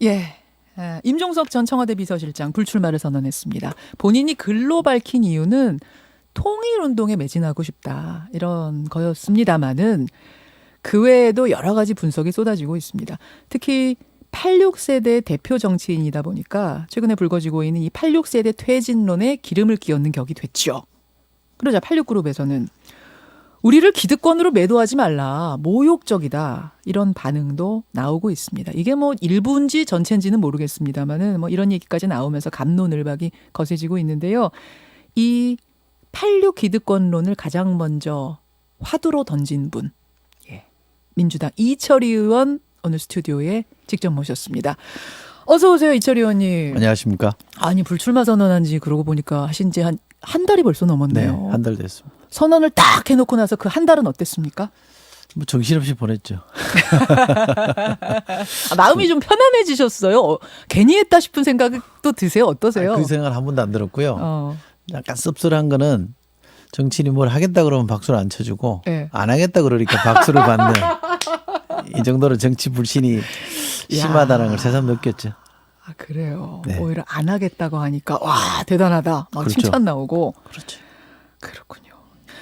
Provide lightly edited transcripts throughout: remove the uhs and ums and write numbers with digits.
예. 임종석 전 청와대 비서실장 불출마를 선언했습니다. 본인이 글로 밝힌 이유는 통일운동에 매진하고 싶다 이런 거였습니다마는 그 외에도 여러 가지 분석이 쏟아지고 있습니다. 특히 86세대 대표 정치인이다 보니까 최근에 불거지고 있는 이 86세대 퇴진론에 기름을 끼얹는 격이 됐죠. 그러자 86그룹에서는 우리를 기득권으로 매도하지 말라. 모욕적이다. 이런 반응도 나오고 있습니다. 이게 뭐 일부인지 전체인지는 모르겠습니다만은 뭐 이런 얘기까지 나오면서 갑론을박이 거세지고 있는데요. 이 86 기득권론을 가장 먼저 화두로 던진 분. 예. 민주당 이철희 의원 오늘 스튜디오에 직접 모셨습니다. 어서 오세요, 이철희 의원님. 안녕하십니까? 아니, 불출마 선언한 지 그러고 보니까 하신 지 한 달이 벌써 넘었네요. 네, 한 달 됐습니다. 선언을 딱 해놓고 나서 그 한 달은 어땠습니까? 뭐 정신없이 보냈죠. 마음이 좀 편안해지셨어요? 괜히 했다 싶은 생각도 드세요? 어떠세요? 그 생각은 한 번도 안 들었고요. 약간 씁쓸한 거는 정치인이 뭘 하겠다 그러면 박수를 안 쳐주고 네. 안 하겠다 그러니까 박수를 받는 이 정도로 정치 불신이 심하다는 걸 새삼 느꼈죠. 아, 그래요. 네. 오히려 안 하겠다고 하니까 와 대단하다. 막 그렇죠. 칭찬 나오고. 그렇죠. 그렇군요.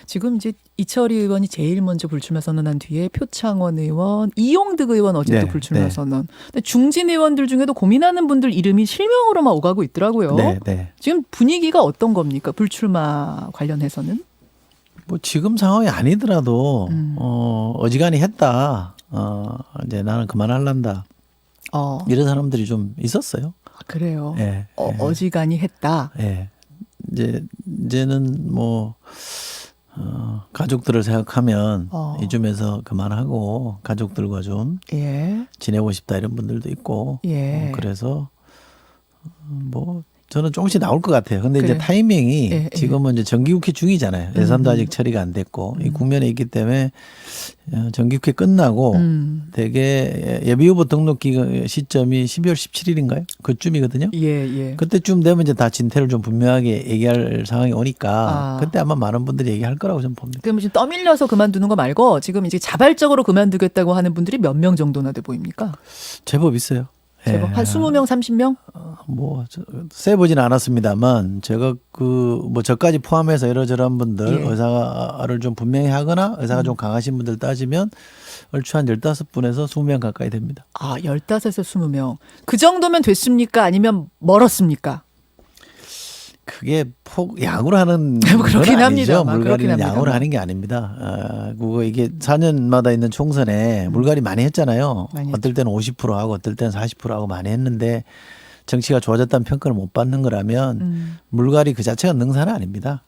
지금 이제 이철희 의원이 제일 먼저 불출마 선언한 뒤에 표창원 의원, 이용득 의원 어제 또 네, 불출마 네. 선언. 근데 중진 의원들 중에도 고민하는 분들 이름이 실명으로만 오가고 있더라고요. 네, 네. 지금 분위기가 어떤 겁니까? 불출마 관련해서는? 뭐 지금 상황이 아니더라도 어지간히 했다. 이제 나는 그만할란다. 이런 사람들이 좀 있었어요. 그래요. 예, 어지간히 했다. 예. 이제는 뭐 가족들을 생각하면 이쯤에서 그만하고 가족들과 좀 예. 지내고 싶다 이런 분들도 있고. 예. 그래서 뭐 저는 조금씩 나올 것 같아요. 근데 그래. 이제 타이밍이 예, 지금은 이제 정기국회 중이잖아요. 예산도 아직 처리가 안 됐고 이 국면에 있기 때문에 정기국회 끝나고 되게 예비후보 등록 기간 시점이 12월 17일인가요? 그쯤이거든요. 예, 예. 그때쯤 되면 이제 다 진퇴를 좀 분명하게 얘기할 상황이 오니까 그때 아마 많은 분들이 얘기할 거라고 저는 봅니다. 그럼 지금 떠밀려서 그만두는 거 말고 지금 이제 자발적으로 그만두겠다고 하는 분들이 몇 명 정도나 돼 보입니까? 제법 있어요. 제법 한 20명, 30명? 세보지는 않았습니다만 제가 뭐 저까지 포함해서 이러저러한 분들 예. 의사를 좀 분명히 하거나 의사가 좀 강하신 분들 따지면 얼추 한 15분에서 20명 가까이 됩니다. 15에서 20명. 그 정도면 됐습니까? 아니면 멀었습니까? 그게 양으로 하는 그렇긴 건 합니다. 아니죠. 물갈이는 그렇긴 양으로 하는 게 아닙니다. 그거 이게 4년마다 있는 총선에 물갈이 많이 했잖아요. 많이 어떨 때는 50% 하고 어떨 때는 40% 하고 많이 했는데 정치가 좋아졌다는 평가를 못 받는 거라면 물갈이 그 자체가 능사는 아닙니다.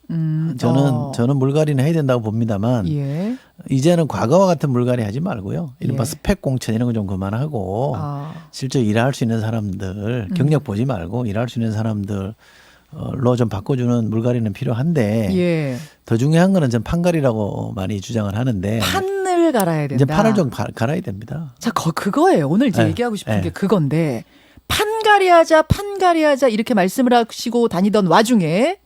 저는 물갈이는 해야 된다고 봅니다만 예. 이제는 과거와 같은 물갈이 하지 말고요. 이른바 예. 스펙 공천 이런 거 좀 그만하고 실제 일할 수 있는 사람들 경력 보지 말고 일할 수 있는 사람들 로 좀 바꿔주는 물갈이는 필요한데 예. 더 중요한 거는 전 판갈이라고 많이 주장을 하는데 판을 갈아야 된다. 이제 판을 좀 갈아야 됩니다. 자, 그거예요. 오늘 이제 네. 얘기하고 얘기하고 싶은 네. 게 그건데 판갈이하자 이렇게 말씀을 하시고 다니던 와중에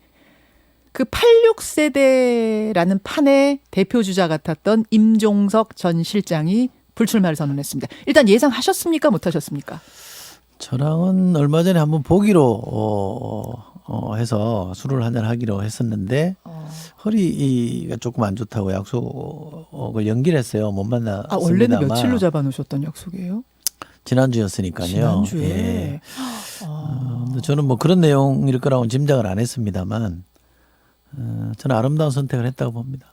그 86세대라는 판의 대표주자 같았던 임종석 전 실장이 불출마를 선언했습니다. 일단 예상하셨습니까? 못하셨습니까? 저랑은 얼마 전에 한번 보기로 해서 술을 한잔 하기로 했었는데 허리가 조금 안 좋다고 약속을 연기를 했어요. 못 만났습니다만. 원래는 며칠로 잡아놓으셨던 약속이에요? 지난주였으니까요. 지난주에. 예. 저는 뭐 그런 내용일 거라고는 짐작을 안 했습니다만 저는 아름다운 선택을 했다고 봅니다.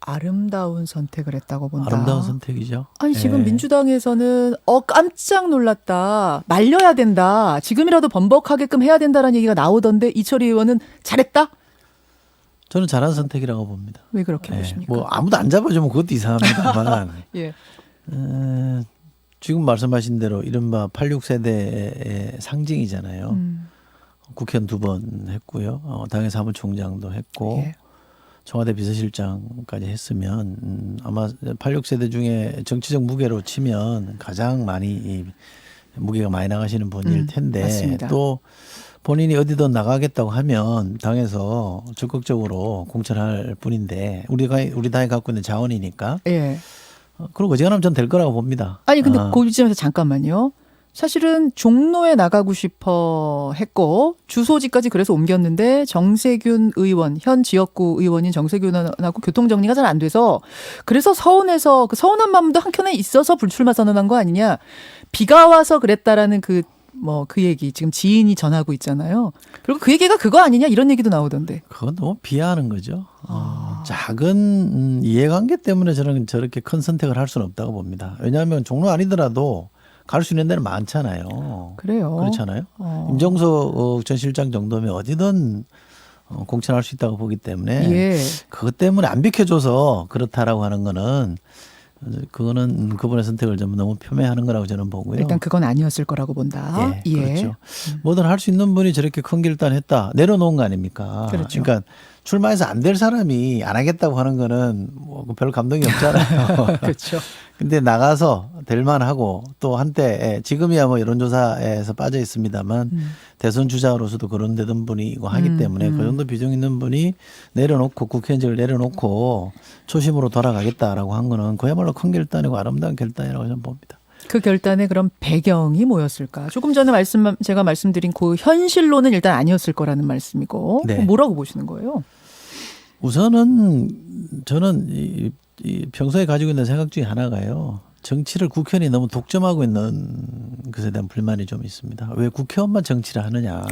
아름다운 선택을 했다고 본다. 아름다운 선택이죠. 아니 지금 예. 민주당에서는 깜짝 놀랐다. 말려야 된다. 지금이라도 번복하게끔 해야 된다라는 얘기가 나오던데 이철희 의원은 잘했다? 저는 잘한 선택이라고 봅니다. 왜 그렇게 보십니까? 뭐 아무도 안 잡아주면 그것도 이상합니다만 예. 지금 말씀하신 대로 이른바 86세대의 상징이잖아요. 국회의원 2번 했고요. 당의 사무총장도 했고 예. 청와대 비서실장까지 했으면 아마 86세대 중에 정치적 무게로 치면 가장 많이 무게가 많이 나가시는 분일 텐데 맞습니다. 또 본인이 어디든 나가겠다고 하면 당에서 적극적으로 공천할 분인데 우리 당이 갖고 있는 자원이니까 예. 그리고 어지간하면 전 될 거라고 봅니다. 아니 근데 그 지점에서 잠깐만요. 사실은 종로에 나가고 싶어 했고 주소지까지 그래서 옮겼는데 정세균 의원, 현 지역구 의원인 정세균 의원하고 교통정리가 잘 안 돼서 그래서 서운해서 그 서운한 마음도 한켠에 있어서 불출마 선언한 거 아니냐. 비가 와서 그랬다라는 그 얘기 지금 지인이 전하고 있잖아요. 그리고 그 얘기가 그거 아니냐 이런 얘기도 나오던데. 그건 너무 비하하는 거죠. 작은 이해관계 때문에 저렇게 큰 선택을 할 수는 없다고 봅니다. 왜냐하면 종로 아니더라도 갈 수 있는 데는 많잖아요. 그래요. 그렇잖아요. 임종석 전 실장 정도면 어디든 공천할 수 있다고 보기 때문에 예. 그것 때문에 안 비켜줘서 그렇다라고 하는 거는 그거는 그분의 선택을 좀 너무 표명하는 거라고 저는 보고요. 일단 그건 아니었을 거라고 본다. 예, 그렇죠. 뭐든 할 수 있는 분이 저렇게 큰 결단했다. 내려놓은 거 아닙니까? 그렇죠. 그러니까 출마해서 안 될 사람이 안 하겠다고 하는 거는 별 감동이 없잖아요. 그렇죠. 근데 나가서 될 만하고 또 한때 지금이야 뭐 여론조사에서 빠져 있습니다만 대선 주자로서도 그런 되던 분이고 하기 때문에 그 정도 비중 있는 분이 내려놓고 국회의원직을 내려놓고 초심으로 돌아가겠다라고 한 거는 그야말로 큰 결단이고 아름다운 결단이라고 저는 봅니다. 그 결단의 그런 배경이 뭐였을까? 조금 전에 제가 말씀드린 그 현실로는 일단 아니었을 거라는 말씀이고 네. 뭐라고 보시는 거예요? 우선은 저는 이 평소에 가지고 있는 생각 중에 하나가요. 정치를 국회의원이 너무 독점하고 있는 것에 대한 불만이 좀 있습니다. 왜 국회의원만 정치를 하느냐.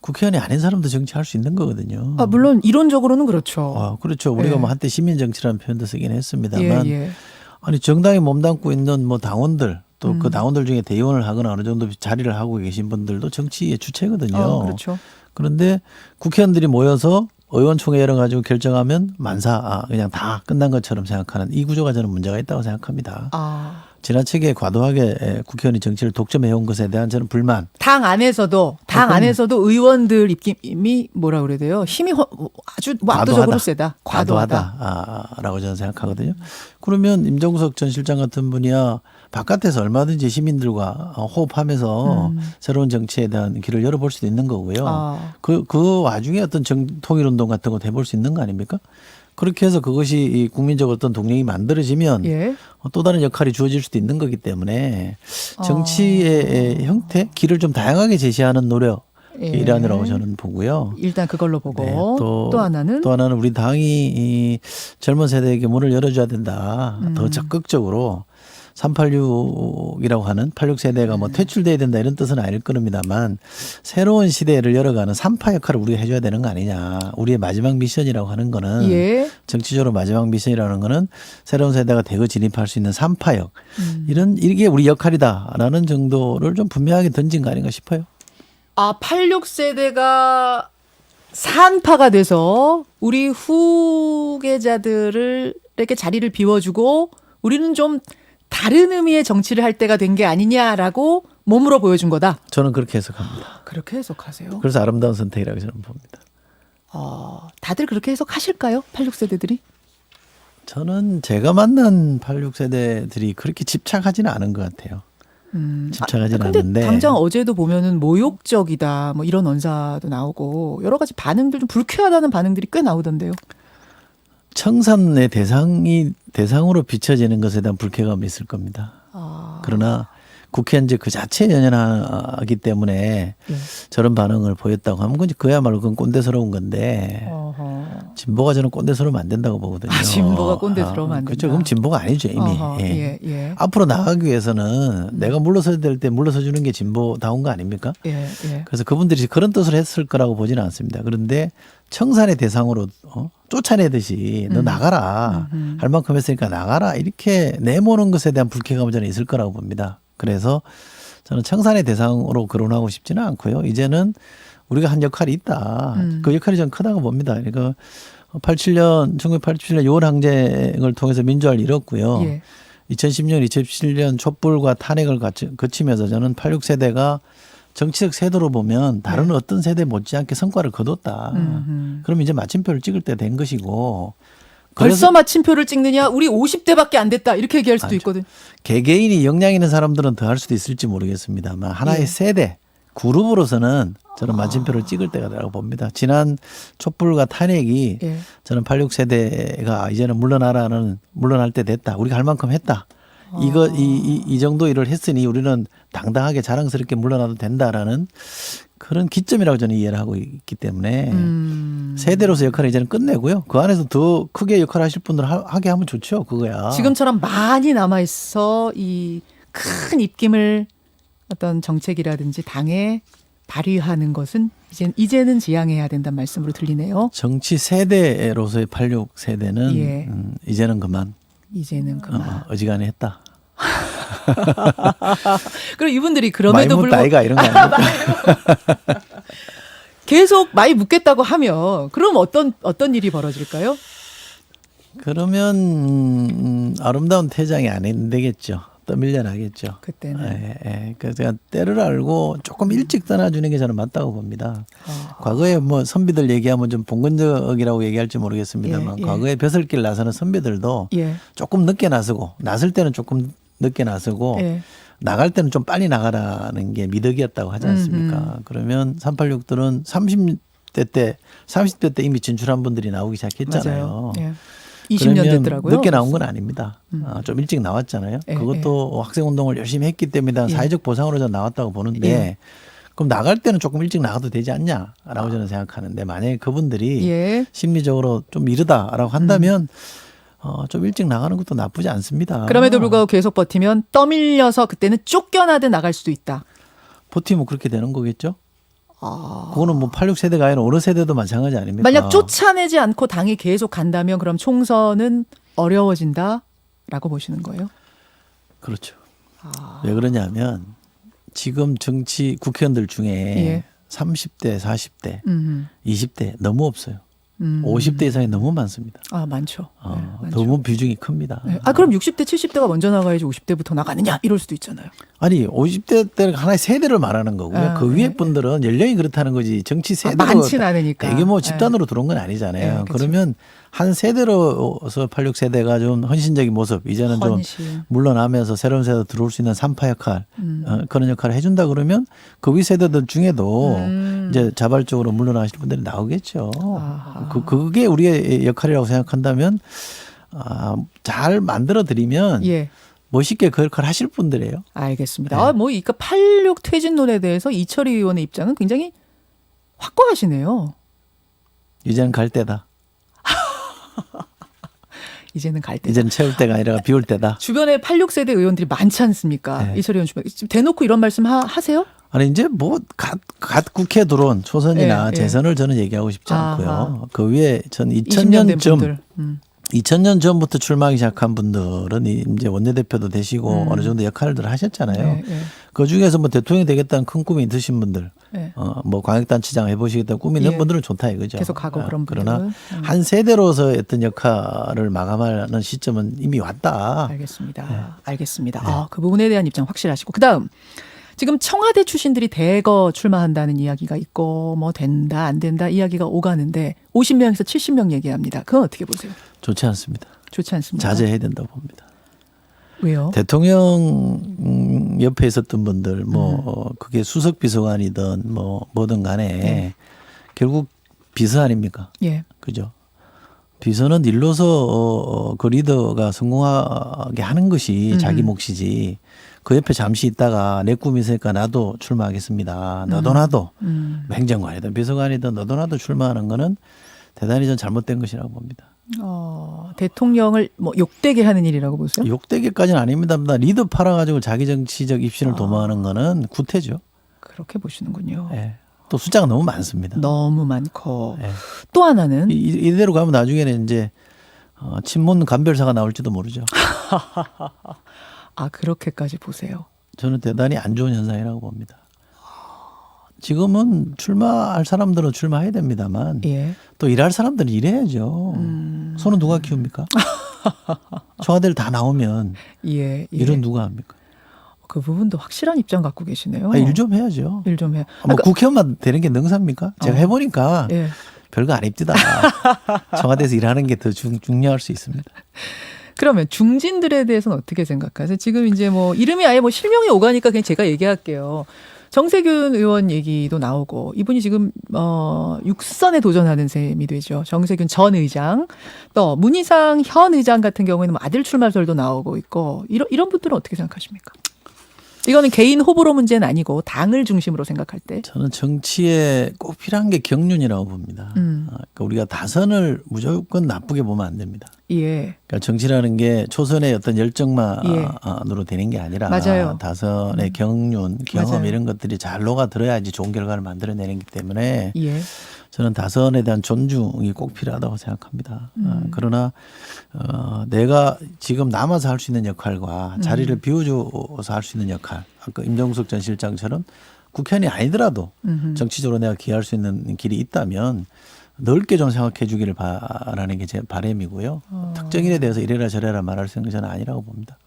국회의원이 아닌 사람도 정치할 수 있는 거거든요. 물론 이론적으로는 그렇죠. 그렇죠. 우리가 예. 뭐 한때 시민 정치라는 표현도 쓰긴 했습니다만 예. 아니 정당에 몸담고 있는 뭐 당원들 또 그 당원들 중에 대의원을 하거나 어느 정도 자리를 하고 계신 분들도 정치의 주체거든요. 그렇죠. 그런데 국회의원들이 모여서 의원총회 열어가지고 결정하면 만사 그냥 다 끝난 것처럼 생각하는 이 구조가 저는 문제가 있다고 생각합니다. 지나치게 과도하게 국회의원이 정치를 독점해온 것에 대한 저는 불만. 당 안에서도 의원들 입김이 뭐라 그래야 돼요? 힘이 아주 압도적으로 세다. 과도하다라고 저는 생각하거든요. 그러면 임종석 전 실장 같은 분이야 바깥에서 얼마든지 시민들과 호흡하면서 새로운 정치에 대한 길을 열어볼 수도 있는 거고요. 그 와중에 어떤 통일운동 같은 것도 해볼 수 있는 거 아닙니까? 그렇게 해서 그것이 이 국민적 어떤 동력이 만들어지면 또 다른 역할이 주어질 수도 있는 거기 때문에 정치의 형태, 길을 좀 다양하게 제시하는 노력. 일환이라고 저는 보고요. 일단 그걸로 보고 네, 또 하나는 우리 당이 이 젊은 세대에게 문을 열어줘야 된다. 더 적극적으로 386이라고 하는 86세대가 뭐 퇴출돼야 된다 이런 뜻은 아닐 겁니다만 새로운 시대를 열어가는 3파 역할을 우리가 해줘야 되는 거 아니냐. 우리의 마지막 미션이라고 하는 거는 정치적으로 마지막 미션이라는 거는 새로운 세대가 대거 진입할 수 있는 3파역. 이게 우리 역할이다라는 정도를 좀 분명하게 던진 거 아닌가 싶어요. 86세대가 산파가 돼서 우리 후계자들에게 자리를 비워주고 우리는 좀 다른 의미의 정치를 할 때가 된 게 아니냐라고 몸으로 보여준 거다. 저는 그렇게 해석합니다. 그렇게 해석하세요? 그래서 아름다운 선택이라고 저는 봅니다. 다들 그렇게 해석하실까요? 86세대들이? 저는 제가 만난 86세대들이 그렇게 집착하지는 않은 것 같아요. 집착하지는 않는데. 당장 어제도 보면은 모욕적이다 뭐 이런 언사도 나오고 여러 가지 반응들 좀 불쾌하다는 반응들이 꽤 나오던데요. 청산의 대상으로 비춰지는 것에 대한 불쾌감이 있을 겁니다. 그러나 국회의원직 그 자체에 연연하기 때문에 저런 반응을 보였다고 하면 그야말로 그건 꼰대스러운 건데 진보가 저는 꼰대스러우면 안 된다고 보거든요. 진보가 꼰대스러우면 안 된다. 그렇죠. 그럼 진보가 아니죠 이미. 앞으로 나가기 위해서는 내가 물러서야 될 때 물러서 주는 게 진보다운 거 아닙니까? 그래서 그분들이 그런 뜻을 했을 거라고 보지는 않습니다. 그런데 청산의 대상으로 쫓아내듯이 너 나가라 할 만큼 했으니까 나가라 이렇게 내모는 것에 대한 불쾌감은 저는 있을 거라고 봅니다. 그래서 저는 청산의 대상으로 거론하고 싶지는 않고요. 이제는 우리가 한 역할이 있다. 그 역할이 전 크다고 봅니다. 그러니까 1987년 6월 항쟁을 통해서 민주화를 이뤘고요. 2010년, 2017년 촛불과 탄핵을 거치면서 저는 86세대가 정치적 세도로 보면 다른 어떤 세대 못지않게 성과를 거뒀다. 그럼 이제 마침표를 찍을 때 된 것이고. 벌써 마침표를 찍느냐? 우리 50대밖에 안 됐다. 이렇게 얘기할 수도 있거든. 개개인이 역량 있는 사람들은 더 할 수도 있을지 모르겠습니다만 하나의 세대, 그룹으로서는 저는 마침표를 찍을 때라고 봅니다. 지난 촛불과 탄핵이 저는 86세대가 이제는 물러날 때 됐다. 우리가 할 만큼 했다. 이 정도 일을 했으니 우리는 당당하게 자랑스럽게 물러나도 된다라는 그런 기점이라고 저는 이해를 하고 있기 때문에 세대로서 역할을 이제는 끝내고요. 그 안에서 더 크게 역할을 하실 분들 하게 하면 좋죠. 그거야. 지금처럼 많이 남아있어 이 큰 입김을 어떤 정책이라든지 당에 발휘하는 것은 이제는 지양해야 된다는 말씀으로 들리네요. 정치 세대로서의 86 세대는 예. 이제는 그만. 이제는 그만. 어지간히 했다. 그리고 이분들이 그럼에도 많이 묻다 불구하고 아이가 이런 거 아닙니까? 계속 많이 묻겠다고 하면 그럼 어떤 일이 벌어질까요? 그러면 아름다운 퇴장이 안 되겠죠. 떠밀려 나겠죠. 그때는. 그래서 제가 때를 알고 조금 일찍 떠나주는 게 저는 맞다고 봅니다. 과거에 뭐 선비들 얘기하면 좀 봉건적이라고 얘기할지 모르겠습니다만 예. 과거에 벼슬길 나서는 선비들도 예. 조금 늦게 나서고 나설 때는 조금 늦게 나서고 예. 나갈 때는 좀 빨리 나가라는 게 미덕이었다고 하지 않습니까? 그러면 386들은 30대 때 이미 진출한 분들이 나오기 시작했잖아요. 맞아요. 예. 20년 됐더라고요. 늦게 나온 건 아닙니다. 좀 일찍 나왔잖아요. 예, 그것도 학생운동을 열심히 했기 때문에 예. 사회적 보상으로 저는 나왔다고 보는데 예. 그럼 나갈 때는 조금 일찍 나가도 되지 않냐라고 저는 생각하는데 만약에 그분들이 예. 심리적으로 좀 이르다라고 한다면 좀 일찍 나가는 것도 나쁘지 않습니다. 그럼에도 불구하고 계속 버티면 떠밀려서 그때는 쫓겨나듯 나갈 수도 있다. 버티면 그렇게 되는 거겠죠? 그거는 뭐 86세대가 아니라 어느 세대도 마찬가지 아닙니까? 만약 쫓아내지 않고 당이 계속 간다면 그럼 총선은 어려워진다라고 보시는 거예요? 그렇죠. 왜 그러냐면 지금 정치 국회의원들 중에 예. 30대, 40대, 20대 너무 없어요. 50대 이상이 너무 많습니다. 아, 많죠. 네, 많죠. 너무 비중이 큽니다. 네. 아, 그럼 60대, 70대가 먼저 나가야지 50대부터 나가느냐 이럴 수도 있잖아요. 아니 50대 때는 하나의 세대를 말하는 거고요. 아, 그 위에 분들은 연령이 그렇다는 거지 정치 세대로 많진 않으니까. 대규모 집단으로 들어온 건 아니잖아요. 네, 그렇죠. 그러면 한 세대로서 86세대가 좀 헌신적인 모습 이제는 헌신. 좀 물러나면서 새로운 세대 들어올 수 있는 산파 역할 그런 역할을 해준다 그러면 그 위 세대들 중에도 이제 자발적으로 물러나실 분들이 나오겠죠. 그게 우리의 역할이라고 생각한다면 잘 만들어 드리면 예. 멋있게 그 역할을 하실 분들이에요. 알겠습니다. 네. 아, 뭐, 그러니까 86 퇴진론에 대해서 이철희 의원의 입장은 굉장히 확고하시네요. 이제는 갈 때다. 이제는 갈 때. 이제는 채울 때가 아니라 비울 때다. 주변에 86세대 의원들이 많지 않습니까? 네. 이철희 의원 주변. 지금 대놓고 이런 말씀 하세요? 아니 이제 뭐 갓 국회 들어온 초선이나 예, 예. 재선을 저는 얘기하고 싶지 아하. 않고요. 그 위에 전 20년 된 2000년 분들. 2000년 전부터 출마하기 시작한 분들은 이제 원내대표도 되시고 어느 정도 역할들 하셨잖아요. 네, 네. 그 중에서 뭐 대통령이 되겠다는 큰 꿈이 있으신 분들, 네. 뭐 광역단체장 해보시겠다는 꿈이 있는 예. 분들은 좋다 이거죠. 계속 가고 그런 그러나 분들은. 한 세대로서 어떤 역할을 마감하는 시점은 이미 왔다. 알겠습니다. 네. 알겠습니다. 그 부분에 대한 입장 확실하시고. 그다음 지금 청와대 출신들이 대거 출마한다는 이야기가 있고 뭐 된다 안 된다 이야기가 오가는데 50명에서 70명 얘기합니다. 그건 어떻게 보세요? 좋지 않습니다. 좋지 않습니다. 자제해야 된다고 봅니다. 왜요? 대통령 옆에 있었던 분들 그게 수석 비서관이든 뭐든 간에 네. 결국 비서 아닙니까? 예. 그죠? 비서는 일로서 그 리더가 성공하게 하는 것이 자기 몫이지. 그 옆에 잠시 있다가 내 꿈이 있으니까 나도 출마하겠습니다. 너도 나도 행정관이든 비서관이든 너도 나도 출마하는 거는 대단히 전 잘못된 것이라고 봅니다. 대통령을 뭐 욕되게 하는 일이라고 보세요? 욕되기까지는 아닙니다. 리더 팔아가지고 자기 정치적 입신을 도모하는 거는 구태죠. 그렇게 보시는군요. 예. 또 숫자가 너무 많습니다. 너무 많고 예. 또 하나는 이대로 가면 나중에는 이제 친문 간별사가 나올지도 모르죠. 그렇게까지 보세요. 저는 대단히 안 좋은 현상이라고 봅니다. 지금은 출마할 사람들은 출마해야 됩니다만 예. 또 일할 사람들은 일해야죠. 손은 누가 키웁니까? 청와대를 다 나오면 예. 일은 누가 합니까? 그 부분도 확실한 입장 갖고 계시네요. 일 좀 해야죠. 일 좀 해. 뭐 국회의원만 되는 게 능사입니까? 제가 해보니까 예. 별거 아닙니다. 청와대에서 일하는 게 더 중요할 수 있습니다. 그러면 중진들에 대해서는 어떻게 생각하세요? 지금 이제 뭐 이름이 아예 뭐 실명이 오가니까 그냥 제가 얘기할게요. 정세균 의원 얘기도 나오고 이분이 지금 육선에 도전하는 셈이 되죠. 정세균 전 의장, 또 문희상 현 의장 같은 경우에는 뭐 아들 출마설도 나오고 있고 이런 분들은 어떻게 생각하십니까? 이거는 개인 호불호 문제는 아니고 당을 중심으로 생각할 때. 저는 정치에 꼭 필요한 게 경륜이라고 봅니다. 그러니까 우리가 다선을 무조건 나쁘게 보면 안 됩니다. 예. 그러니까 정치라는 게 초선의 어떤 열정만으로 예. 되는 게 아니라 맞아요. 다선의 경륜, 경험 맞아요. 이런 것들이 잘 녹아들어야지 좋은 결과를 만들어내는 기 때문에 예. 저는 다선에 대한 존중이 꼭 필요하다고 생각합니다. 그러나 내가 지금 남아서 할 수 있는 역할과 자리를 비워줘서 할 수 있는 역할, 아까 임종석 전 실장처럼 국회의원이 아니더라도 정치적으로 내가 기여할 수 있는 길이 있다면 넓게 좀 생각해 주기를 바라는 게 제 바람이고요. 특정인에 대해서 이래라 저래라 말할 생각은 저는 아니라고 봅니다.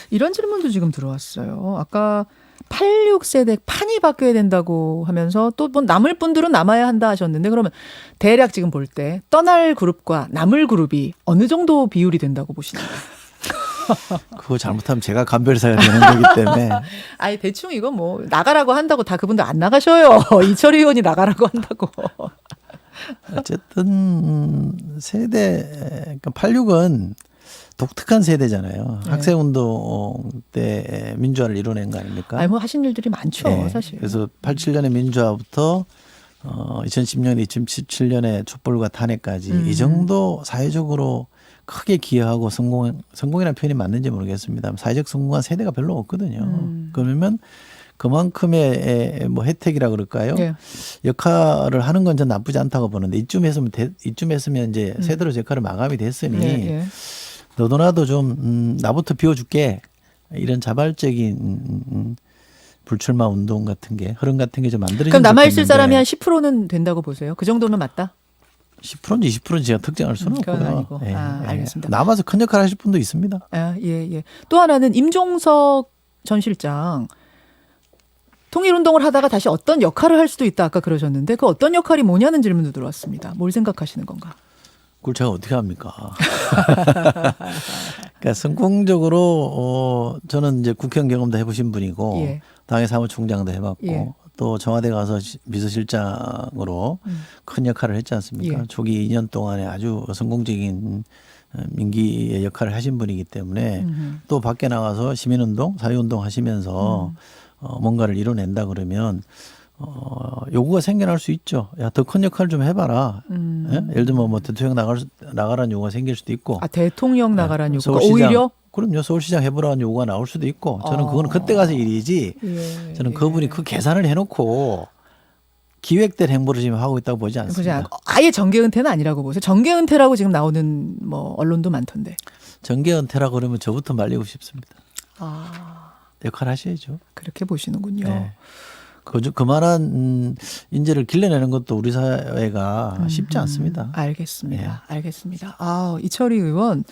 이런 질문도 지금 들어왔어요. 아까 86세대 판이 바뀌어야 된다고 하면서 또 뭐 남을 분들은 남아야 한다 하셨는데 그러면 대략 지금 볼 때 떠날 그룹과 남을 그룹이 어느 정도 비율이 된다고 보시나요? 그거 잘못하면 제가 감별사가 되는 거기 때문에 아니 대충 이거 뭐 나가라고 한다고 다 그분들 안 나가셔요. 이철희 의원이 나가라고 한다고. 어쨌든 세대 그러니까 86은 독특한 세대잖아요. 네. 학생운동 때 민주화를 이뤄낸 거 아닙니까? 아니 뭐 하신 일들이 많죠, 네. 사실. 그래서 87년의 민주화부터 2010년, 2017년의 촛불과 탄핵까지 이 정도 사회적으로 크게 기여하고 성공이라는 표현이 맞는지 모르겠습니다. 사회적 성공한 세대가 별로 없거든요. 그러면 그만큼의 뭐 혜택이라 그럴까요? 예. 역할을 하는 건 전 나쁘지 않다고 보는데 이쯤 했으면 이제 세대로 역할을 마감이 됐으니 예. 너도나도 좀 나부터 비워줄게 이런 자발적인 불출마 운동 같은 게 흐름 같은 게 좀 만들어지면 그럼 남아있을 좋겠는데 사람이 한 10%는 된다고 보세요. 그 정도면 맞다? 10%인지 20%인지 제가 특정할 수는 그건 없고요. 아니고. 알겠습니다. 남아서 큰 역할 하실 분도 있습니다. 예. 또 하나는 임종석 전 실장 통일운동을 하다가 다시 어떤 역할을 할 수도 있다 아까 그러셨는데 그 어떤 역할이 뭐냐는 질문도 들어왔습니다. 뭘 생각하시는 건가? 그걸 제가 어떻게 합니까? 그러니까 성공적으로 저는 이제 국회의원 경험도 해보신 분이고 예. 당의 사무총장도 해봤고 예. 또 청와대 가서 비서실장으로 큰 역할을 했지 않습니까? 예. 초기 2년 동안에 아주 성공적인 민기의 역할을 하신 분이기 때문에 또 밖에 나가서 시민운동, 사회운동 하시면서 뭔가를 이뤄낸다 그러면 요구가 생겨날 수 있죠. 야, 더 큰 역할 좀 해봐라. 예? 예를 들면 뭐 대통령 나가라는 요구가 생길 수도 있고. 대통령 나가라는 요구가 서울시장, 오히려? 그럼요. 서울시장 해보라는 요구가 나올 수도 있고. 저는 그거는 그때 가서 일이지. 예. 저는 그분이 그 계산을 해놓고 기획된 행보를 지금 하고 있다고 보지 않습니다. 아예 정계 은퇴는 아니라고 보세요. 정계 은퇴라고 지금 나오는 뭐 언론도 많던데. 정계 은퇴라고 그러면 저부터 말리고 싶습니다. 역할 하셔야죠. 그렇게 보시는군요. 네. 그만한 인재를 길러내는 것도 우리 사회가 쉽지 않습니다. 알겠습니다. 이철희 의원,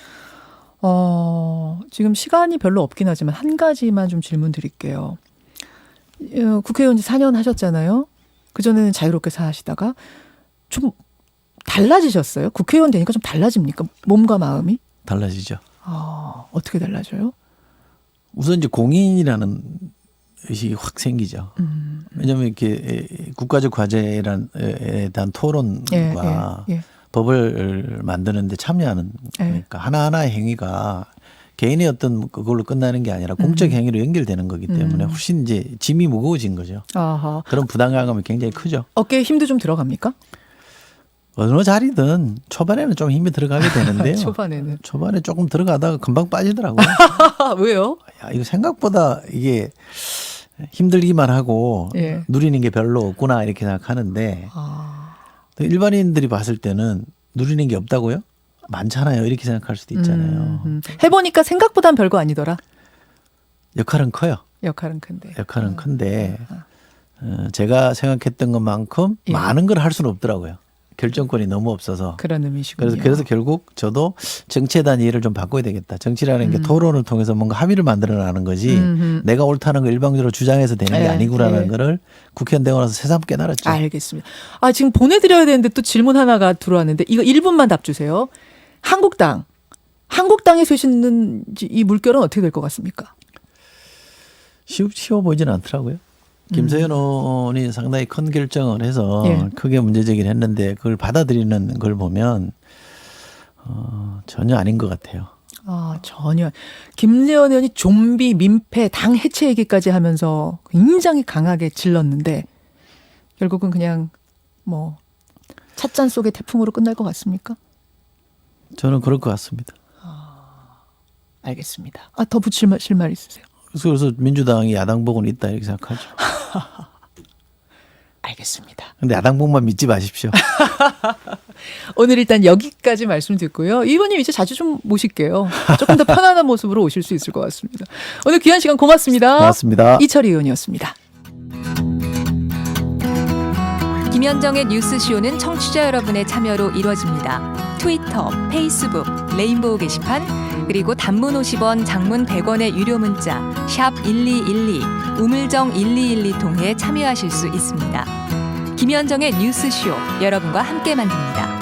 지금 시간이 별로 없긴 하지만 한 가지만 좀 질문 드릴게요. 국회의원 4년 하셨잖아요. 그전에는 자유롭게 사시다가 좀 달라지셨어요? 국회의원 되니까 좀 달라집니까? 몸과 마음이? 달라지죠. 어떻게 달라져요? 우선 이제 공인이라는 의식이 확 생기죠. 왜냐하면 이렇게 국가적 과제에 대한 토론과 예. 법을 만드는데 참여하는 그러니까 하나하나의 행위가 개인의 어떤 그걸로 끝나는 게 아니라 공적 행위로 연결되는 거기 때문에 훨씬 이제 짐이 무거워진 거죠. 아하. 그런 부담감이 굉장히 크죠. 어깨에 힘도 좀 들어갑니까? 어느 자리든 초반에는 좀 힘이 들어가게 되는데요. 초반에 조금 들어가다가 금방 빠지더라고요. 왜요? 야, 이거 생각보다 이게 힘들기만 하고 누리는 게 별로 없구나 이렇게 생각하는데 일반인들이 봤을 때는 누리는 게 없다고요? 많잖아요. 이렇게 생각할 수도 있잖아요. 해보니까 생각보단 별거 아니더라. 역할은 커요. 역할은 큰데. 제가 생각했던 것만큼 많은 걸 할 수는 없더라고요. 결정권이 너무 없어서. 그런 의미시군요. 그래서 결국 저도 정치에 대한 이해를 좀 바꿔야 되겠다. 정치라는 게 토론을 통해서 뭔가 합의를 만들어 나가는 거지 내가 옳다는 걸 일방적으로 주장해서 되는 게 아니구라는 거를 국회의원 되고 나서 새삼 깨달았죠. 알겠습니다. 지금 보내드려야 되는데 또 질문 하나가 들어왔는데 이거 1분만 답 주세요. 한국당에 쇄신는 이 물결은 어떻게 될 것 같습니까? 쉬워 보이지는 않더라고요. 김세현 의원이 상당히 큰 결정을 해서 예. 크게 문제제기를 했는데 그걸 받아들이는 걸 보면 전혀 아닌 것 같아요. 아, 전혀. 김재원 의원이 좀비, 민폐, 당 해체 얘기까지 하면서 굉장히 강하게 질렀는데 결국은 그냥 뭐 찻잔 속의 태풍으로 끝날 것 같습니까? 저는 그럴 것 같습니다. 알겠습니다. 아, 더 붙일 말 있으세요? 그래서 민주당이 야당복은 있다 이렇게 생각하죠. 알겠습니다. 근데 야당복만 믿지 마십시오. 오늘 일단 여기까지 말씀 듣고요. 이번님 이제 자주 좀 모실게요. 조금 더 편안한 모습으로 오실 수 있을 것 같습니다. 오늘 귀한 시간 고맙습니다. 고맙습니다. 이철희 의원이었습니다. 김현정의 뉴스쇼는 청취자 여러분의 참여로 이루어집니다. 트위터, 페이스북, 레인보우 게시판, 그리고 단문 50원, 장문 100원의 유료 문자 샵 1212, 우물정 1212 통해 참여하실 수 있습니다. 김현정의 뉴스쇼, 여러분과 함께 만듭니다.